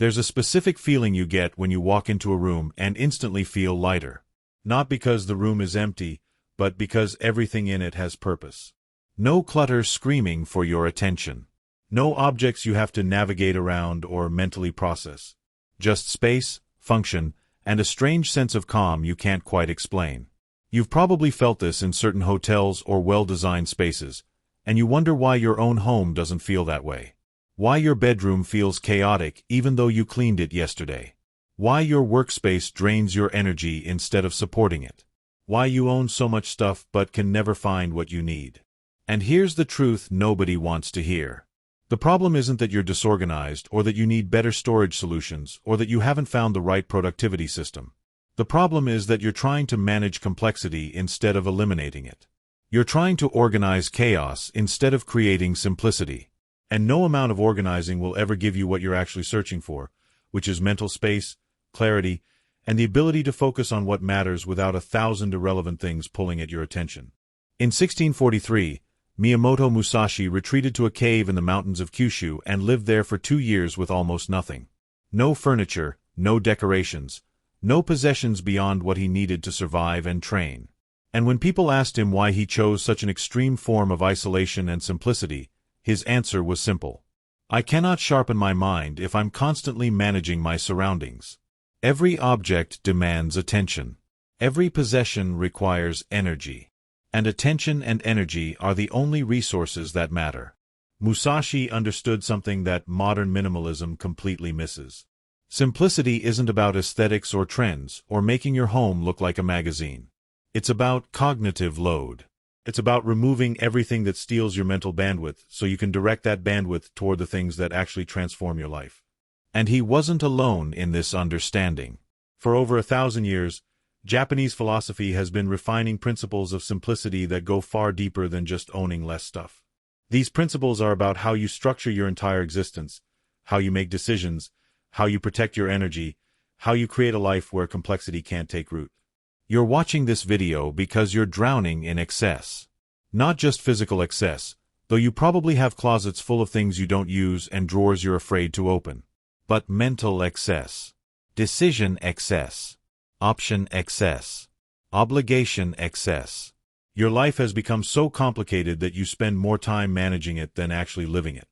There's a specific feeling you get when you walk into a room and instantly feel lighter. Not because the room is empty, but because everything in it has purpose. No clutter screaming for your attention. No objects you have to navigate around or mentally process. Just space, function, and a strange sense of calm you can't quite explain. You've probably felt this in certain hotels or well-designed spaces, and you wonder why your own home doesn't feel that way. Why your bedroom feels chaotic even though you cleaned it yesterday. Why your workspace drains your energy instead of supporting it. Why you own so much stuff but can never find what you need. And here's the truth nobody wants to hear. The problem isn't that you're disorganized or that you need better storage solutions or that you haven't found the right productivity system. The problem is that you're trying to manage complexity instead of eliminating it. You're trying to organize chaos instead of creating simplicity. And no amount of organizing will ever give you what you're actually searching for, which is mental space, clarity, and the ability to focus on what matters without 1,000 irrelevant things pulling at your attention. In 1643, Miyamoto Musashi retreated to a cave in the mountains of Kyushu and lived there for 2 years with almost nothing. No furniture, no decorations, no possessions beyond what he needed to survive and train. And when people asked him why he chose such an extreme form of isolation and simplicity, his answer was simple. I cannot sharpen my mind if I'm constantly managing my surroundings. Every object demands attention. Every possession requires energy. And attention and energy are the only resources that matter. Musashi understood something that modern minimalism completely misses. Simplicity isn't about aesthetics or trends or making your home look like a magazine. It's about cognitive load. It's about removing everything that steals your mental bandwidth so you can direct that bandwidth toward the things that actually transform your life. And he wasn't alone in this understanding. For over 1,000 years, Japanese philosophy has been refining principles of simplicity that go far deeper than just owning less stuff. These principles are about how you structure your entire existence, how you make decisions, how you protect your energy, how you create a life where complexity can't take root. You're watching this video because you're drowning in excess. Not just physical excess, though you probably have closets full of things you don't use and drawers you're afraid to open. But mental excess. Decision excess. Option excess. Obligation excess. Your life has become so complicated that you spend more time managing it than actually living it.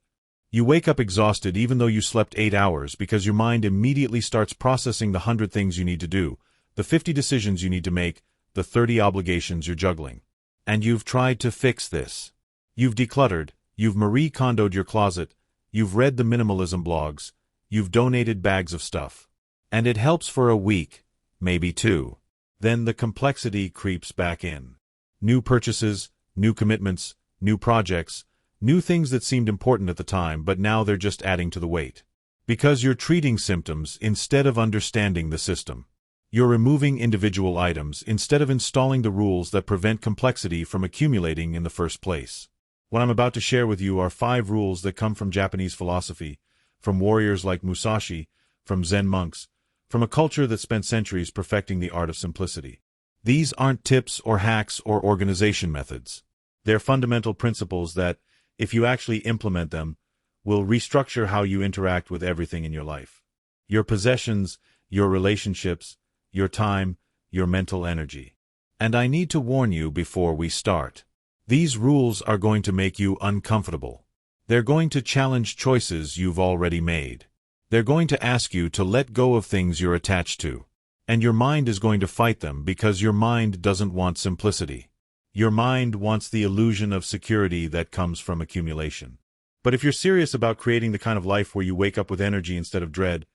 You wake up exhausted even though you slept 8 hours because your mind immediately starts processing the 100 things you need to do, the 50 decisions you need to make, the 30 obligations you're juggling. And you've tried to fix this. You've decluttered, you've Marie Kondo'd your closet, you've read the minimalism blogs, you've donated bags of stuff. And it helps for a week. Maybe 2. Then the complexity creeps back in. New purchases, new commitments, new projects, new things that seemed important at the time but now they're just adding to the weight. Because you're treating symptoms instead of understanding the system. You're removing individual items instead of installing the rules that prevent complexity from accumulating in the first place. What I'm about to share with you are 5 rules that come from Japanese philosophy, from warriors like Musashi, from Zen monks, from a culture that spent centuries perfecting the art of simplicity. These aren't tips or hacks or organization methods. They're fundamental principles that, if you actually implement them, will restructure how you interact with everything in your life. Your possessions, your relationships, your time, your mental energy. And I need to warn you before we start. These rules are going to make you uncomfortable. They're going to challenge choices you've already made. They're going to ask you to let go of things you're attached to. And your mind is going to fight them because your mind doesn't want simplicity. Your mind wants the illusion of security that comes from accumulation. But if you're serious about creating the kind of life where you wake up with energy instead of dread,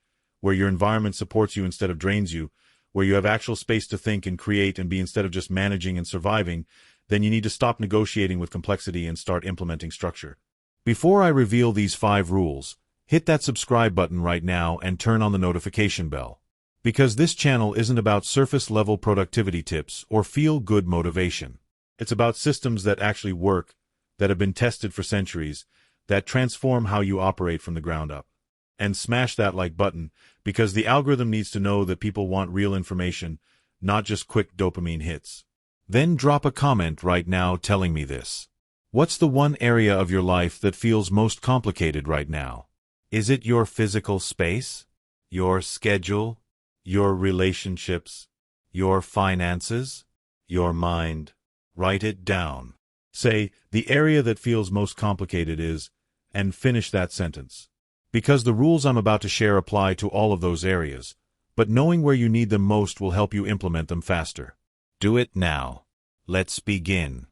where your environment supports you instead of drains you, where you have actual space to think and create and be instead of just managing and surviving, then you need to stop negotiating with complexity and start implementing structure. Before I reveal these 5 rules, hit that subscribe button right now and turn on the notification bell. Because this channel isn't about surface-level productivity tips or feel-good motivation. It's about systems that actually work, that have been tested for centuries, that transform how you operate from the ground up. And smash that like button, because the algorithm needs to know that people want real information, not just quick dopamine hits. Then drop a comment right now telling me this. What's the one area of your life that feels most complicated right now? Is it your physical space? your schedule, your relationships, your finances, your mind. Write it down. Say, the area that feels most complicated is, and finish that sentence. Because the rules I'm about to share apply to all of those areas, but knowing where you need them most will help you implement them faster. Do it now. Let's begin.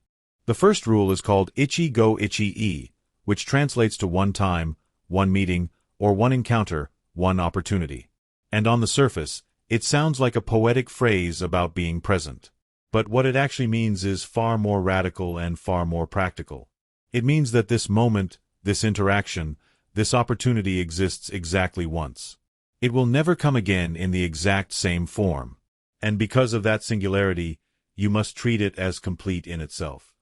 The first rule is called Ichi Go Ichi E, which translates to one time, one meeting, or one encounter, one opportunity. And on the surface, it sounds like a poetic phrase about being present. But what it actually means is far more radical and far more practical. It means that this moment, this interaction, this opportunity exists exactly once. It will never come again in the exact same form. And because of that singularity, you must treat it as complete in itself.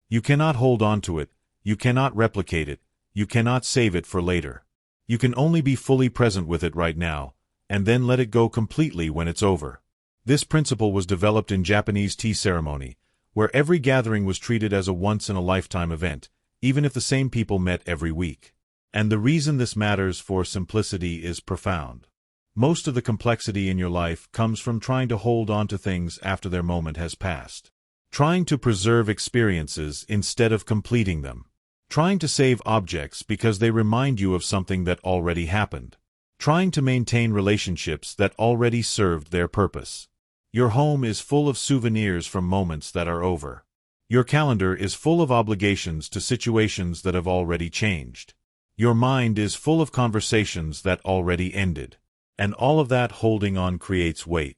You cannot hold on to it, you cannot replicate it, you cannot save it for later. You can only be fully present with it right now, and then let it go completely when it's over. This principle was developed in Japanese tea ceremony, where every gathering was treated as a once-in-a-lifetime event, even if the same people met every week. And the reason this matters for simplicity is profound. Most of the complexity in your life comes from trying to hold on to things after their moment has passed. Trying to preserve experiences instead of completing them. Trying to save objects because they remind you of something that already happened. Trying to maintain relationships that already served their purpose. Your home is full of souvenirs from moments that are over. Your calendar is full of obligations to situations that have already changed. Your mind is full of conversations that already ended. And all of that holding on creates weight.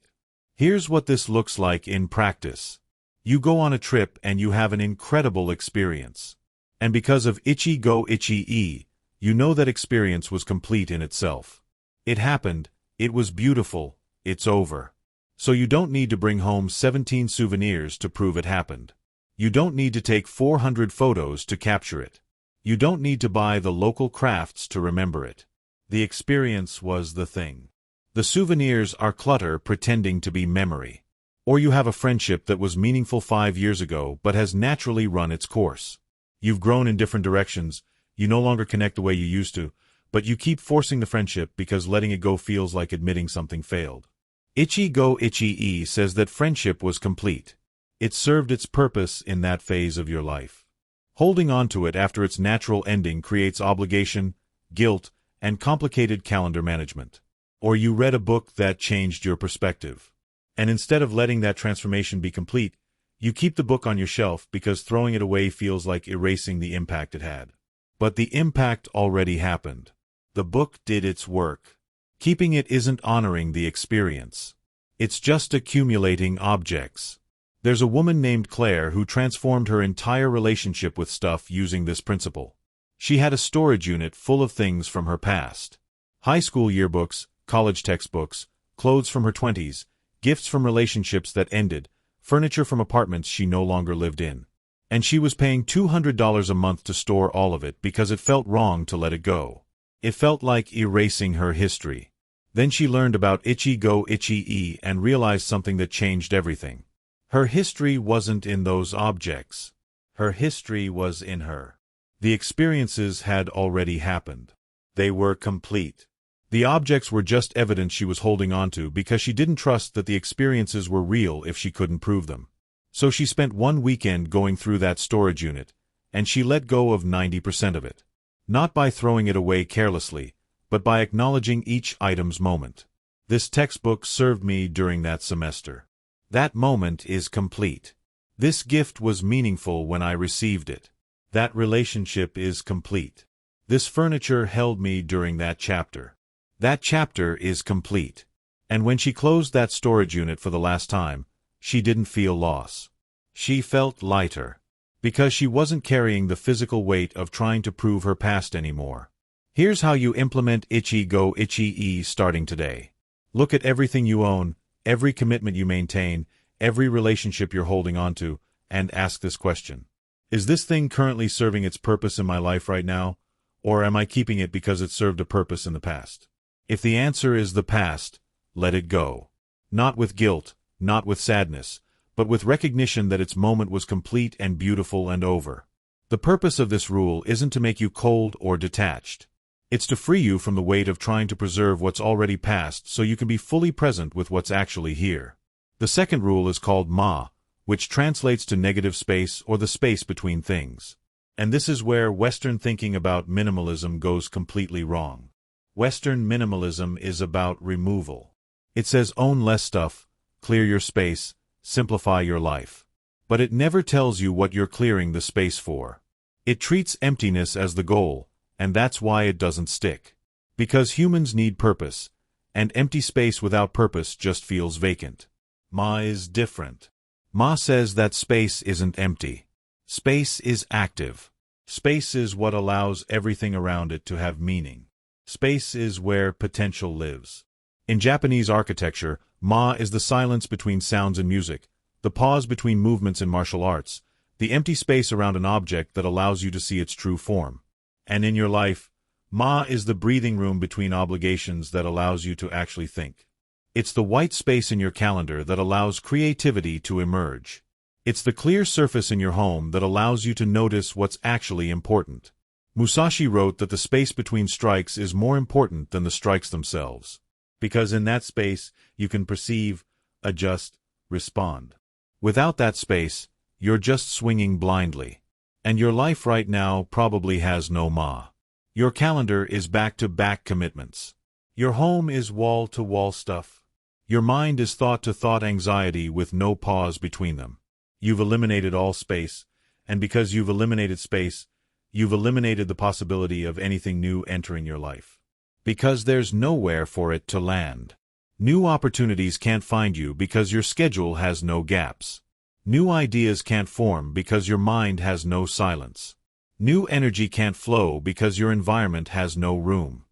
Here's what this looks like in practice. You go on a trip and you have an incredible experience. And because of Ichi Go Ichi E, you know that experience was complete in itself. It happened, it was beautiful, it's over. So you don't need to bring home 17 souvenirs to prove it happened. You don't need to take 400 photos to capture it. You don't need to buy the local crafts to remember it. The experience was the thing. The souvenirs are clutter pretending to be memory. Or you have a friendship that was meaningful 5 years ago but has naturally run its course. You've grown in different directions, you no longer connect the way you used to, but you keep forcing the friendship because letting it go feels like admitting something failed. Ichi Go Ichi E says that friendship was complete. It served its purpose in that phase of your life. Holding on to it after its natural ending creates obligation, guilt, and complicated calendar management. Or you read a book that changed your perspective. And instead of letting that transformation be complete, you keep the book on your shelf because throwing it away feels like erasing the impact it had. But the impact already happened. The book did its work. Keeping it isn't honoring the experience. It's just accumulating objects. There's a woman named Claire who transformed her entire relationship with stuff using this principle. She had a storage unit full of things from her past. High school yearbooks, college textbooks, clothes from her 20s, gifts from relationships that ended, furniture from apartments she no longer lived in. And she was paying $200 a month to store all of it because it felt wrong to let it go. It felt like erasing her history. Then she learned about Ichi Go Ichi E and realized something that changed everything. Her history wasn't in those objects. Her history was in her. The experiences had already happened. They were complete. The objects were just evidence she was holding on to because she didn't trust that the experiences were real if she couldn't prove them. So she spent one weekend going through that storage unit, and she let go of 90% of it. Not by throwing it away carelessly, but by acknowledging each item's moment. This textbook served me during that semester. That moment is complete. This gift was meaningful when I received it. That relationship is complete. This furniture held me during that chapter. That chapter is complete. And when she closed that storage unit for the last time, she didn't feel loss. She felt lighter. Because she wasn't carrying the physical weight of trying to prove her past anymore. Here's how you implement Ichi Go Ichi E starting today. Look at everything you own, every commitment you maintain, every relationship you're holding on to, and ask this question. Is this thing currently serving its purpose in my life right now, or am I keeping it because it served a purpose in the past? If the answer is the past, let it go. Not with guilt, not with sadness, but with recognition that its moment was complete and beautiful and over. The purpose of this rule isn't to make you cold or detached. It's to free you from the weight of trying to preserve what's already past so you can be fully present with what's actually here. The second rule is called Ma, which translates to negative space or the space between things. And this is where Western thinking about minimalism goes completely wrong. Western minimalism is about removal. It says own less stuff, clear your space, simplify your life. But it never tells you what you're clearing the space for. It treats emptiness as the goal, and that's why it doesn't stick. Because humans need purpose, and empty space without purpose just feels vacant. Ma is different. Ma says that space isn't empty. Space is active. Space is what allows everything around it to have meaning. Space is where potential lives. In Japanese architecture, Ma is the silence between sounds and music, the pause between movements in martial arts, the empty space around an object that allows you to see its true form. And in your life, Ma is the breathing room between obligations that allows you to actually think. It's the white space in your calendar that allows creativity to emerge. It's the clear surface in your home that allows you to notice what's actually important. Musashi wrote that the space between strikes is more important than the strikes themselves. Because in that space, you can perceive, adjust, respond. Without that space, you're just swinging blindly. And your life right now probably has no Ma. Your calendar is back-to-back commitments. Your home is wall-to-wall stuff. Your mind is thought-to-thought anxiety with no pause between them. You've eliminated all space, and because you've eliminated space, you've eliminated the possibility of anything new entering your life. Because there's nowhere for it to land. New opportunities can't find you because your schedule has no gaps. New ideas can't form because your mind has no silence. New energy can't flow because your environment has no room.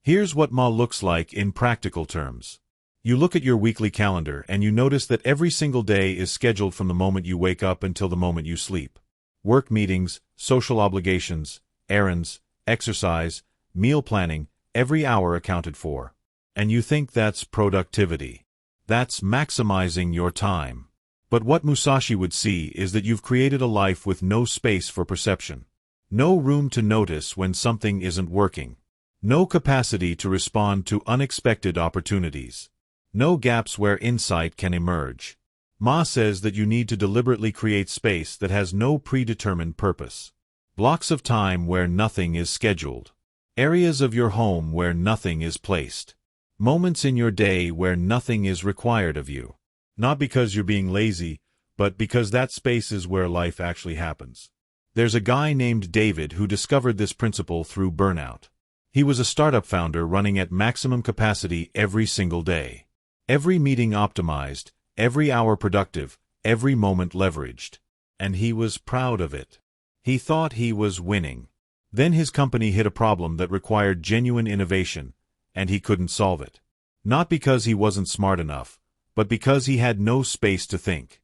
Here's what Ma looks like in practical terms. You look at your weekly calendar and you notice that every single day is scheduled from the moment you wake up until the moment you sleep. Work meetings, social obligations, errands, exercise, meal planning, every hour accounted for. And you think that's productivity. That's maximizing your time. But what Musashi would see is that you've created a life with no space for perception. No room to notice when something isn't working. No capacity to respond to unexpected opportunities. No gaps where insight can emerge. Ma says that you need to deliberately create space that has no predetermined purpose. Blocks of time where nothing is scheduled. Areas of your home where nothing is placed. Moments in your day where nothing is required of you. Not because you're being lazy, but because that space is where life actually happens. There's a guy named David who discovered this principle through burnout. He was a startup founder running at maximum capacity every single day. Every meeting optimized, every hour productive, every moment leveraged. And he was proud of it. He thought he was winning. Then his company hit a problem that required genuine innovation, and he couldn't solve it. Not because he wasn't smart enough, but because he had no space to think.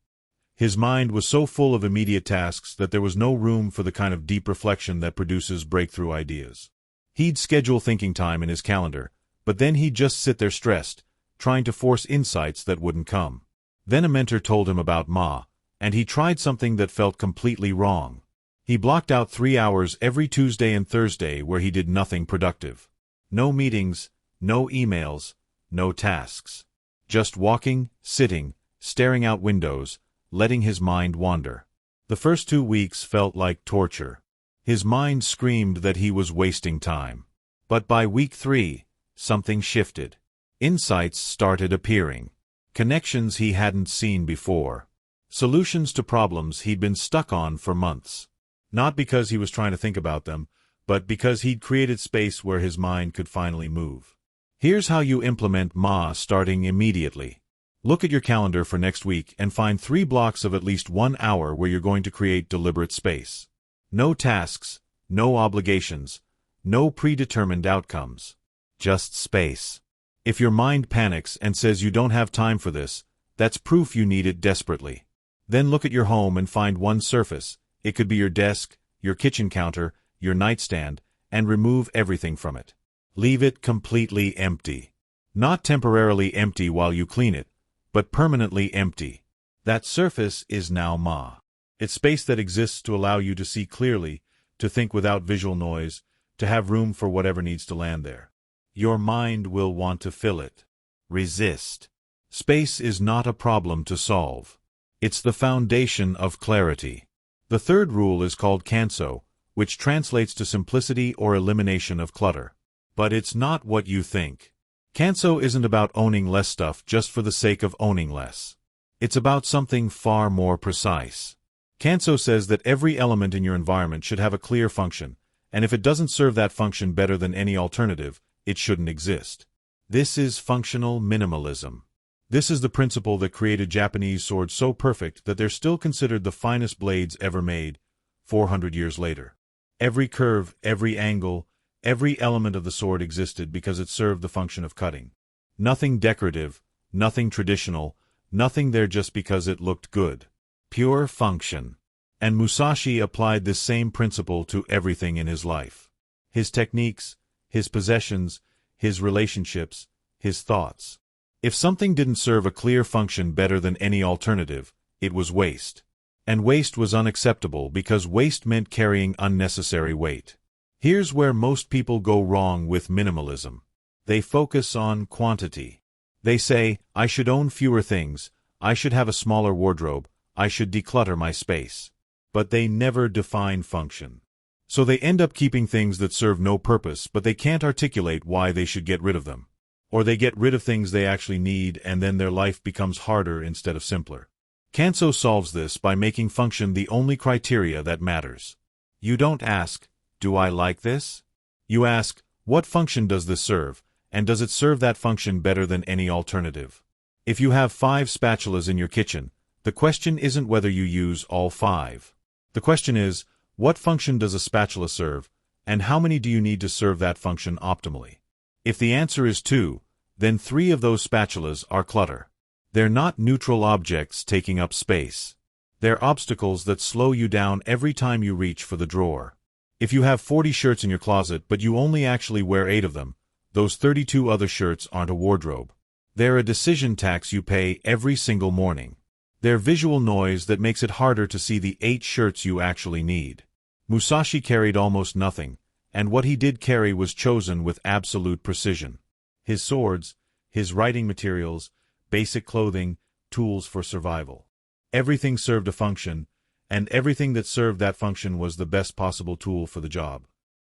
His mind was so full of immediate tasks that there was no room for the kind of deep reflection that produces breakthrough ideas. He'd schedule thinking time in his calendar, but then he'd just sit there stressed, trying to force insights that wouldn't come. Then a mentor told him about Ma, and he tried something that felt completely wrong. He blocked out 3 hours every Tuesday and Thursday where he did nothing productive. No meetings, no emails, no tasks. Just walking, sitting, staring out windows, letting his mind wander. The first 2 weeks felt like torture. His mind screamed that he was wasting time. But by week 3, something shifted. Insights started appearing. Connections he hadn't seen before. Solutions to problems he'd been stuck on for months. Not because he was trying to think about them, but because he'd created space where his mind could finally move. Here's how you implement Ma starting immediately. Look at your calendar for next week and find 3 blocks of at least 1 hour where you're going to create deliberate space. No tasks, no obligations, no predetermined outcomes. Just space. If your mind panics and says you don't have time for this, that's proof you need it desperately. Then look at your home and find one surface. It could be your desk, your kitchen counter, your nightstand, and remove everything from it. Leave it completely empty. Not temporarily empty while you clean it, but permanently empty. That surface is now Ma. It's space that exists to allow you to see clearly, to think without visual noise, to have room for whatever needs to land there. Your mind will want to fill it. Resist. Space is not a problem to solve. It's the foundation of clarity. The third rule is called Kanso, which translates to simplicity or elimination of clutter. But it's not what you think. Kanso isn't about owning less stuff just for the sake of owning less. It's about something far more precise. Kanso says that every element in your environment should have a clear function, and if it doesn't serve that function better than any alternative, it shouldn't exist. This is functional minimalism. This is the principle that created Japanese swords so perfect that they're still considered the finest blades ever made, 400 years later. Every curve, every angle, every element of the sword existed because it served the function of cutting. Nothing decorative, nothing traditional, nothing there just because it looked good. Pure function. And Musashi applied this same principle to everything in his life. His techniques, his possessions, his relationships, his thoughts. If something didn't serve a clear function better than any alternative, it was waste. And waste was unacceptable because waste meant carrying unnecessary weight. Here's where most people go wrong with minimalism. They focus on quantity. They say, I should own fewer things, I should have a smaller wardrobe, I should declutter my space. But they never define function. So they end up keeping things that serve no purpose, but they can't articulate why they should get rid of them. Or they get rid of things they actually need, and then their life becomes harder instead of simpler. Kanso solves this by making function the only criteria that matters. You don't ask, do I like this? You ask, what function does this serve, and does it serve that function better than any alternative? If you have 5 spatulas in your kitchen, the question isn't whether you use all 5. The question is, what function does a spatula serve, and how many do you need to serve that function optimally? If the answer is 2, then 3 of those spatulas are clutter. They're not neutral objects taking up space. They're obstacles that slow you down every time you reach for the drawer. If you have 40 shirts in your closet but you only actually wear 8 of them, those 32 other shirts aren't a wardrobe. They're a decision tax you pay every single morning. They're visual noise that makes it harder to see the 8 shirts you actually need. Musashi carried almost nothing, and what he did carry was chosen with absolute precision. His swords, his writing materials, basic clothing, tools for survival. Everything served a function, and everything that served that function was the best possible tool for the job.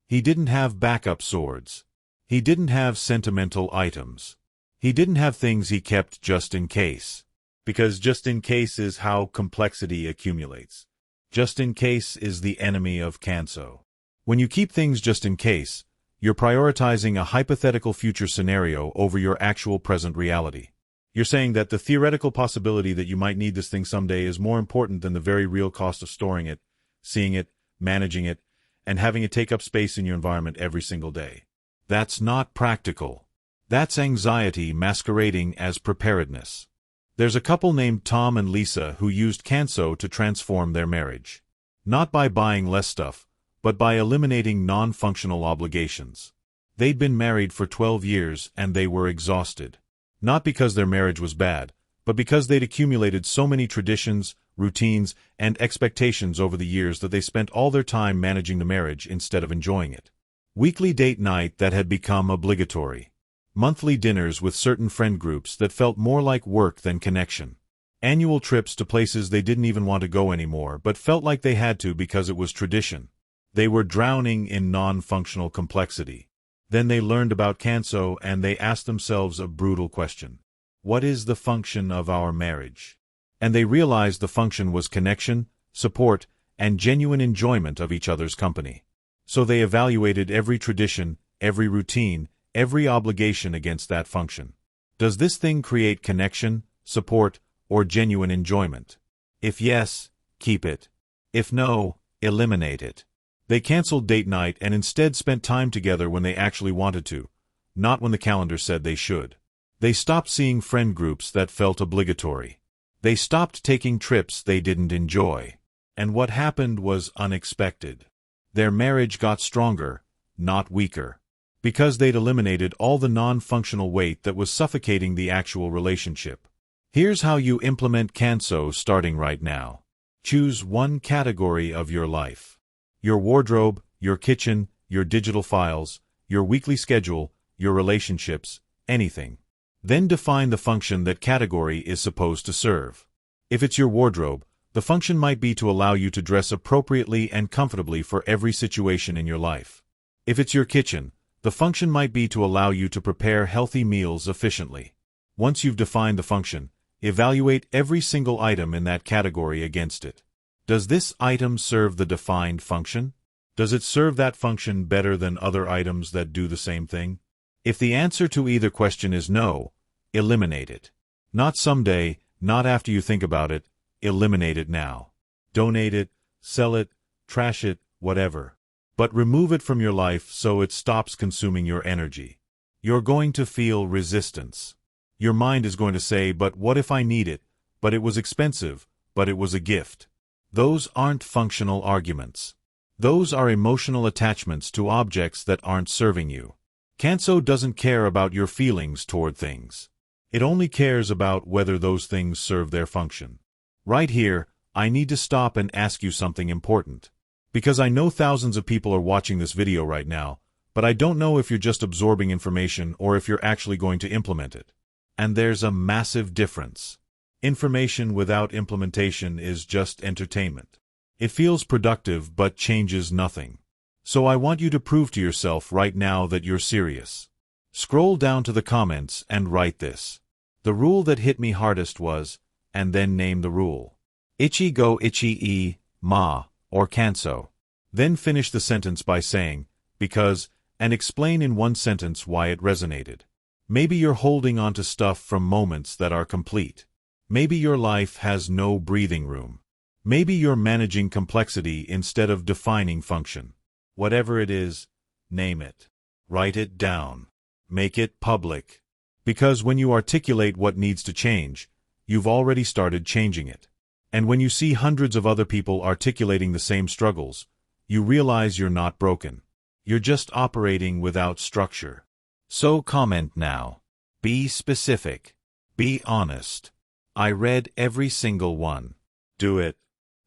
He didn't have backup swords. He didn't have sentimental items. He didn't have things he kept just in case. Because just in case is how complexity accumulates. Just in case is the enemy of Kanso. When you keep things just in case, you're prioritizing a hypothetical future scenario over your actual present reality. You're saying that the theoretical possibility that you might need this thing someday is more important than the very real cost of storing it, seeing it, managing it, and having it take up space in your environment every single day. That's not practical. That's anxiety masquerading as preparedness. There's a couple named Tom and Lisa who used Kanso to transform their marriage. Not by buying less stuff, but by eliminating non-functional obligations. They'd been married for 12 years and they were exhausted. Not because their marriage was bad, but because they'd accumulated so many traditions, routines, and expectations over the years that they spent all their time managing the marriage instead of enjoying it. Weekly date night that had become obligatory. Monthly dinners with certain friend groups that felt more like work than connection. Annual trips to places they didn't even want to go anymore but felt like they had to because it was tradition. They were drowning in non-functional complexity. Then they learned about Kanso and they asked themselves a brutal question. What is the function of our marriage? And they realized the function was connection, support, and genuine enjoyment of each other's company. So they evaluated every tradition, every routine, every obligation against that function. Does this thing create connection, support, or genuine enjoyment? If yes, keep it. If no, eliminate it. They canceled date night and instead spent time together when they actually wanted to, not when the calendar said they should. They stopped seeing friend groups that felt obligatory. They stopped taking trips they didn't enjoy. And what happened was unexpected. Their marriage got stronger, not weaker. Because they'd eliminated all the non-functional weight that was suffocating the actual relationship. Here's how you implement Kanso starting right now. Choose one category of your life. Your wardrobe, your kitchen, your digital files, your weekly schedule, your relationships, anything. Then define the function that category is supposed to serve. If it's your wardrobe, the function might be to allow you to dress appropriately and comfortably for every situation in your life. If it's your kitchen, the function might be to allow you to prepare healthy meals efficiently. Once you've defined the function, evaluate every single item in that category against it. Does this item serve the defined function? Does it serve that function better than other items that do the same thing? If the answer to either question is no, eliminate it. Not someday, not after you think about it, eliminate it now. Donate it, sell it, trash it, whatever. But remove it from your life so it stops consuming your energy. You're going to feel resistance. Your mind is going to say, but what if I need it? But it was expensive, but it was a gift. Those aren't functional arguments. Those are emotional attachments to objects that aren't serving you. Kanso doesn't care about your feelings toward things. It only cares about whether those things serve their function. Right here, I need to stop and ask you something important. Because I know thousands of people are watching this video right now, but I don't know if you're just absorbing information or if you're actually going to implement it. And there's a massive difference. Information without implementation is just entertainment. It feels productive but changes nothing. So I want you to prove to yourself right now that you're serious. Scroll down to the comments and write this. The rule that hit me hardest was, and then name the rule. Ichi Go Ichi E, Ma, or Kanso. Then finish the sentence by saying, because, and explain in one sentence why it resonated. Maybe you're holding on to stuff from moments that are complete. Maybe your life has no breathing room. Maybe you're managing complexity instead of defining function. Whatever it is, name it. Write it down. Make it public. Because when you articulate what needs to change, you've already started changing it. And when you see hundreds of other people articulating the same struggles, you realize you're not broken. You're just operating without structure. So comment now. Be specific. Be honest. I read every single one. Do it.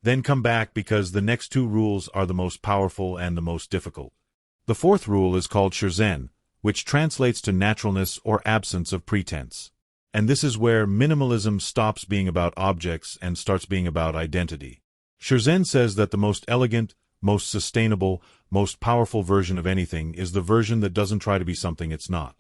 Then come back because the next two rules are the most powerful and the most difficult. The fourth rule is called Shurzen, which translates to naturalness or absence of pretense. And this is where minimalism stops being about objects and starts being about identity. Shurzen says that the most elegant, most sustainable, most powerful version of anything is the version that doesn't try to be something it's not.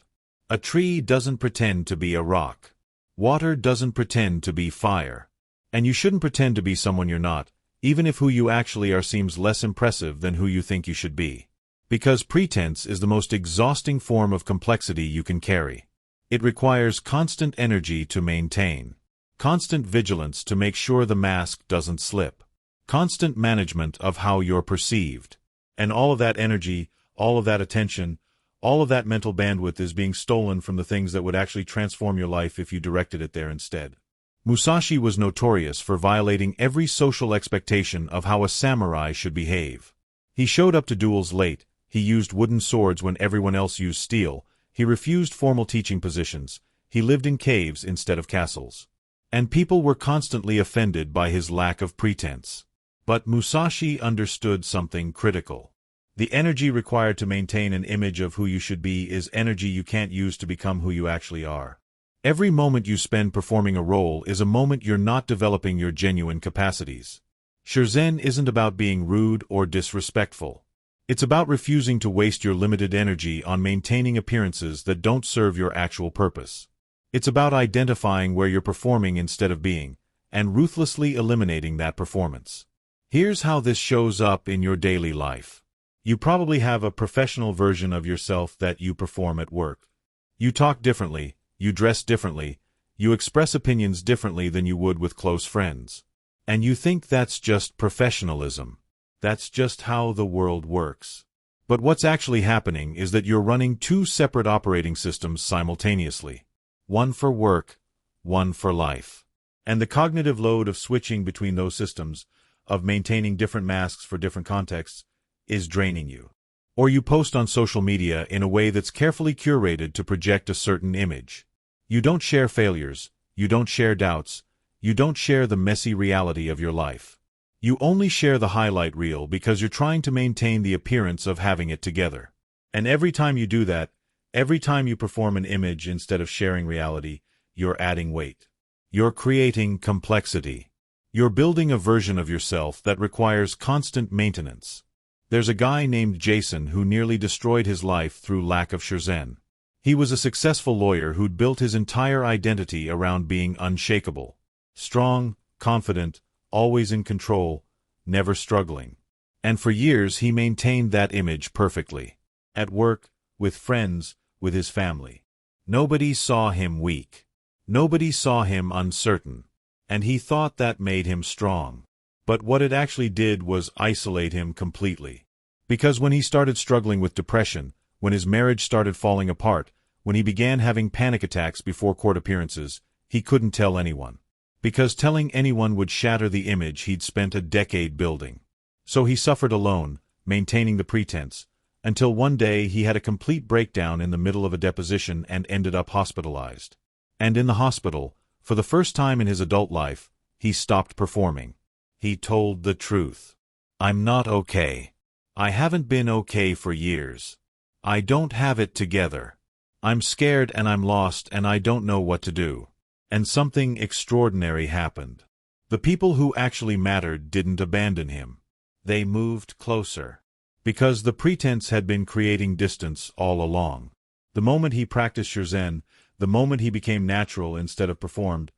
A tree doesn't pretend to be a rock. Water doesn't pretend to be fire. And you shouldn't pretend to be someone you're not, even if who you actually are seems less impressive than who you think you should be. Because pretense is the most exhausting form of complexity you can carry. It requires constant energy to maintain, constant vigilance to make sure the mask doesn't slip, constant management of how you're perceived. And all of that energy, all of that attention, all of that mental bandwidth is being stolen from the things that would actually transform your life if you directed it there instead. Musashi was notorious for violating every social expectation of how a samurai should behave. He showed up to duels late, he used wooden swords when everyone else used steel, he refused formal teaching positions, he lived in caves instead of castles. And people were constantly offended by his lack of pretense. But Musashi understood something critical. The energy required to maintain an image of who you should be is energy you can't use to become who you actually are. Every moment you spend performing a role is a moment you're not developing your genuine capacities. Shurzen isn't about being rude or disrespectful. It's about refusing to waste your limited energy on maintaining appearances that don't serve your actual purpose. It's about identifying where you're performing instead of being, and ruthlessly eliminating that performance. Here's how this shows up in your daily life. You probably have a professional version of yourself that you perform at work. You talk differently, you dress differently, you express opinions differently than you would with close friends. And you think that's just professionalism. That's just how the world works. But what's actually happening is that you're running two separate operating systems simultaneously. One for work, one for life. And the cognitive load of switching between those systems, of maintaining different masks for different contexts, is draining you. Or you post on social media in a way that's carefully curated to project a certain image. You don't share failures, you don't share doubts, you don't share the messy reality of your life. You only share the highlight reel because you're trying to maintain the appearance of having it together. And every time you do that, every time you perform an image instead of sharing reality, you're adding weight. You're creating complexity. You're building a version of yourself that requires constant maintenance. There's a guy named Jason who nearly destroyed his life through lack of shuriken. He was a successful lawyer who'd built his entire identity around being unshakable. Strong, confident, always in control, never struggling. And for years he maintained that image perfectly. At work, with friends, with his family. Nobody saw him weak. Nobody saw him uncertain. And he thought that made him strong. But what it actually did was isolate him completely. Because when he started struggling with depression, when his marriage started falling apart, when he began having panic attacks before court appearances, he couldn't tell anyone. Because telling anyone would shatter the image he'd spent a decade building. So he suffered alone, maintaining the pretense, until one day he had a complete breakdown in the middle of a deposition and ended up hospitalized. And in the hospital, for the first time in his adult life, he stopped performing. He told the truth. I'm not okay. I haven't been okay for years. I don't have it together. I'm scared and I'm lost and I don't know what to do. And something extraordinary happened. The people who actually mattered didn't abandon him. They moved closer. Because the pretense had been creating distance all along. The moment he practiced shuriken, the moment he became natural instead of performed,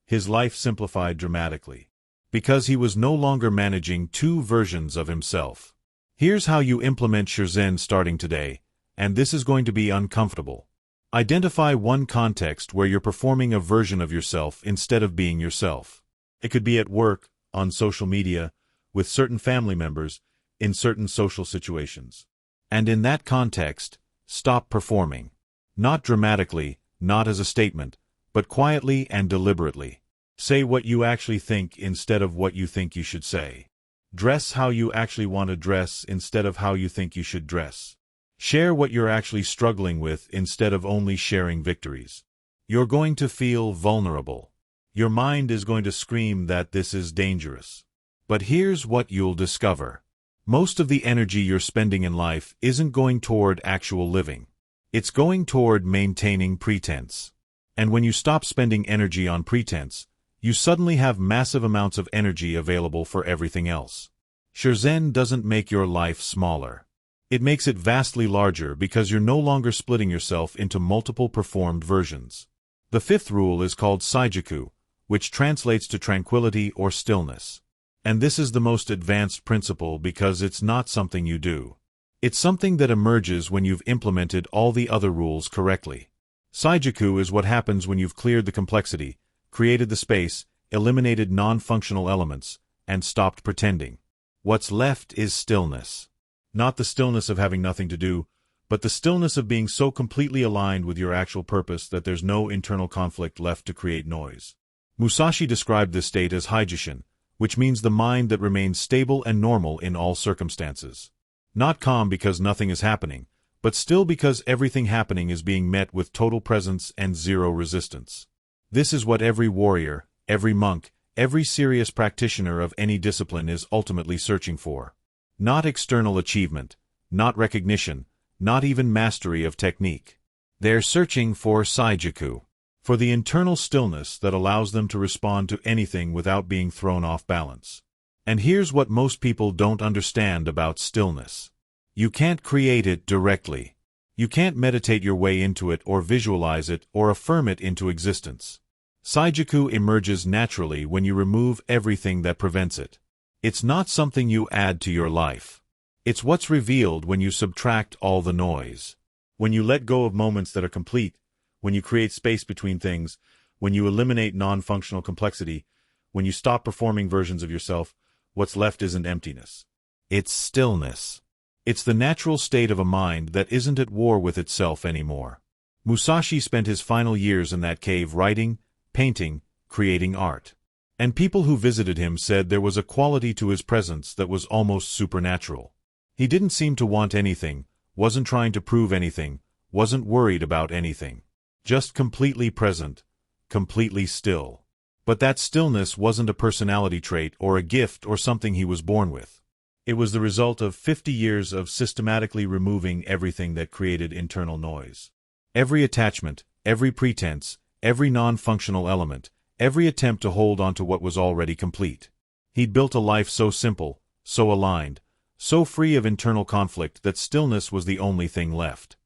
his life simplified dramatically. Because he was no longer managing two versions of himself. Here's how you implement shuriken starting today, and this is going to be uncomfortable. Identify one context where you're performing a version of yourself instead of being yourself. It could be at work, on social media, with certain family members, in certain social situations. And in that context, stop performing. Not dramatically, not as a statement, but quietly and deliberately. Say what you actually think instead of what you think you should say. Dress how you actually want to dress instead of how you think you should dress. Share what you're actually struggling with instead of only sharing victories. You're going to feel vulnerable. Your mind is going to scream that this is dangerous. But here's what you'll discover. Most of the energy you're spending in life isn't going toward actual living. It's going toward maintaining pretense. And when you stop spending energy on pretense, you suddenly have massive amounts of energy available for everything else. Shuriken doesn't make your life smaller. It makes it vastly larger because you're no longer splitting yourself into multiple performed versions. The fifth rule is called Saijiku, which translates to tranquility or stillness. And this is the most advanced principle because it's not something you do. It's something that emerges when you've implemented all the other rules correctly. Saijiku is what happens when you've cleared the complexity, created the space, eliminated non-functional elements, and stopped pretending. What's left is stillness. Not the stillness of having nothing to do, but the stillness of being so completely aligned with your actual purpose that there's no internal conflict left to create noise. Musashi described this state as hijishin, which means the mind that remains stable and normal in all circumstances. Not calm because nothing is happening, but still because everything happening is being met with total presence and zero resistance. This is what every warrior, every monk, every serious practitioner of any discipline is ultimately searching for. Not external achievement, not recognition, not even mastery of technique. They're searching for Saijiku, for the internal stillness that allows them to respond to anything without being thrown off balance. And here's what most people don't understand about stillness. You can't create it directly. You can't meditate your way into it or visualize it or affirm it into existence. Saijiku emerges naturally when you remove everything that prevents it. It's not something you add to your life. It's what's revealed when you subtract all the noise. When you let go of moments that are complete, when you create space between things, when you eliminate non-functional complexity, when you stop performing versions of yourself, what's left isn't emptiness. It's stillness. It's the natural state of a mind that isn't at war with itself anymore. Musashi spent his final years in that cave writing, painting, creating art. And people who visited him said there was a quality to his presence that was almost supernatural. He didn't seem to want anything, wasn't trying to prove anything, wasn't worried about anything. Just completely present, completely still. But that stillness wasn't a personality trait or a gift or something he was born with. It was the result of 50 years of systematically removing everything that created internal noise. Every attachment, every pretense, every non-functional element, every attempt to hold on to what was already complete. He'd built a life so simple, so aligned, so free of internal conflict that stillness was the only thing left.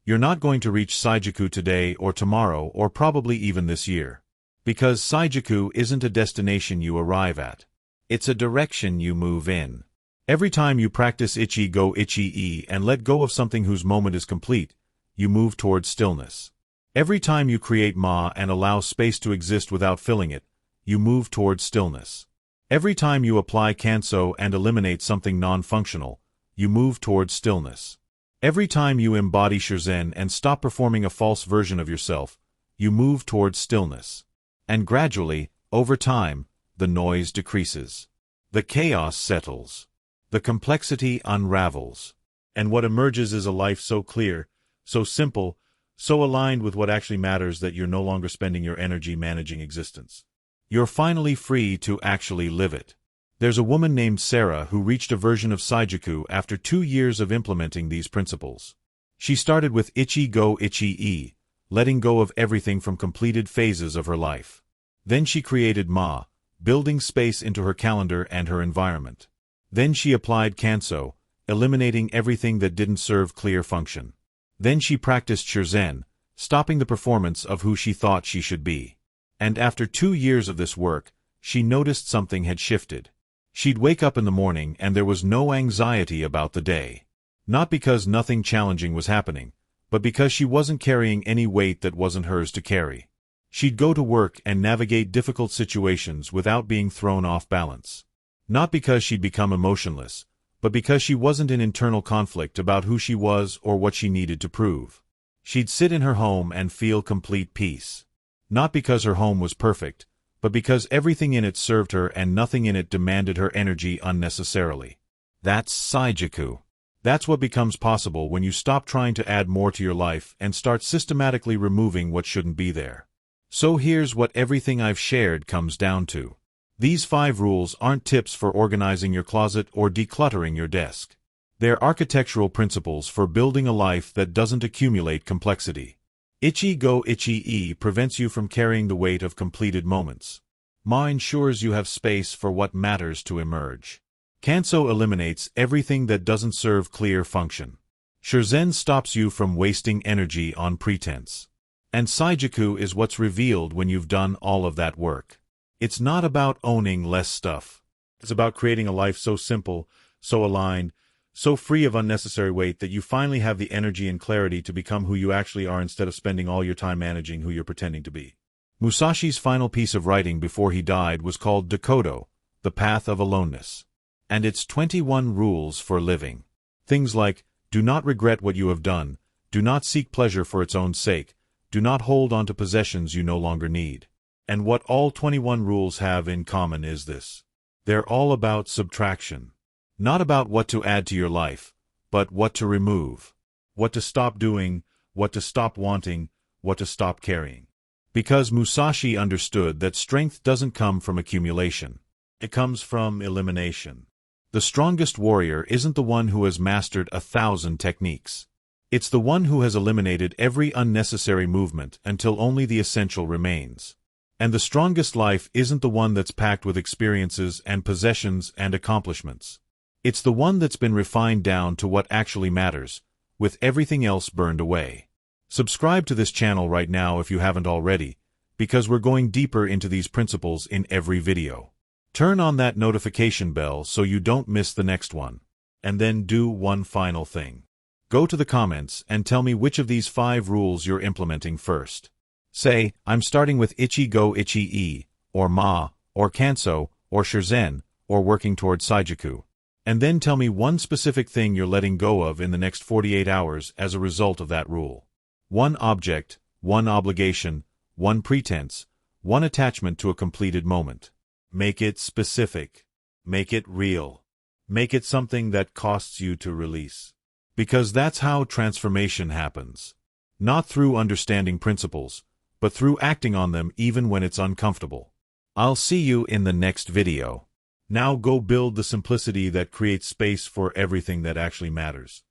You're not going to reach Saijiku today or tomorrow or probably even this year. Because Saijiku isn't a destination you arrive at. It's a direction you move in. Every time you practice Ichi Go Ichi E and let go of something whose moment is complete, you move towards stillness. Every time you create Ma and allow space to exist without filling it, you move towards stillness. Every time you apply Kanso and eliminate something non-functional, you move towards stillness. Every time you embody Shirzen and stop performing a false version of yourself, you move towards stillness. And gradually, over time, the noise decreases. The chaos settles. The complexity unravels. And what emerges is a life so clear, so simple, so aligned with what actually matters that you're no longer spending your energy managing existence. You're finally free to actually live it. There's a woman named Sarah who reached a version of Saijiku after 2 years of implementing these principles. She started with Ichi Go Ichi E, letting go of everything from completed phases of her life. Then she created Ma, building space into her calendar and her environment. Then she applied Kanso, eliminating everything that didn't serve clear function. Then she practiced Shirzen, stopping the performance of who she thought she should be. And after 2 years of this work, she noticed something had shifted. She'd wake up in the morning and there was no anxiety about the day. Not because nothing challenging was happening, but because she wasn't carrying any weight that wasn't hers to carry. She'd go to work and navigate difficult situations without being thrown off balance. Not because she'd become emotionless, but because she wasn't in internal conflict about who she was or what she needed to prove. She'd sit in her home and feel complete peace. Not because her home was perfect, but because everything in it served her and nothing in it demanded her energy unnecessarily. That's Saijiku. That's what becomes possible when you stop trying to add more to your life and start systematically removing what shouldn't be there. So here's what everything I've shared comes down to. These 5 rules aren't tips for organizing your closet or decluttering your desk. They're architectural principles for building a life that doesn't accumulate complexity. Ichi Go Ichi E prevents you from carrying the weight of completed moments. Ma ensures you have space for what matters to emerge. Kanso eliminates everything that doesn't serve clear function. Shirzen stops you from wasting energy on pretense. And Saijiku is what's revealed when you've done all of that work. It's not about owning less stuff. It's about creating a life so simple, so aligned, so free of unnecessary weight that you finally have the energy and clarity to become who you actually are instead of spending all your time managing who you're pretending to be. Musashi's final piece of writing before he died was called Dakodo, The Path of Aloneness. And it's 21 rules for living. Things like, do not regret what you have done, do not seek pleasure for its own sake, do not hold on to possessions you no longer need. And what all 21 rules have in common is this. They're all about subtraction. Not about what to add to your life, but what to remove. What to stop doing, what to stop wanting, what to stop carrying. Because Musashi understood that strength doesn't come from accumulation. It comes from elimination. The strongest warrior isn't the one who has mastered 1,000 techniques. It's the one who has eliminated every unnecessary movement until only the essential remains. And the strongest life isn't the one that's packed with experiences and possessions and accomplishments. It's the one that's been refined down to what actually matters, with everything else burned away. Subscribe to this channel right now if you haven't already, because we're going deeper into these principles in every video. Turn on that notification bell so you don't miss the next one. And then do one final thing. Go to the comments and tell me which of these 5 rules you're implementing first. Say, I'm starting with Ichi Go Ichi E, or Ma, or Kanso, or Shirzen, or working towards Saijiku. And then tell me one specific thing you're letting go of in the next 48 hours as a result of that rule. One object, one obligation, one pretense, one attachment to a completed moment. Make it specific. Make it real. Make it something that costs you to release. Because that's how transformation happens. Not through understanding principles, but through acting on them even when it's uncomfortable. I'll see you in the next video. Now go build the simplicity that creates space for everything that actually matters.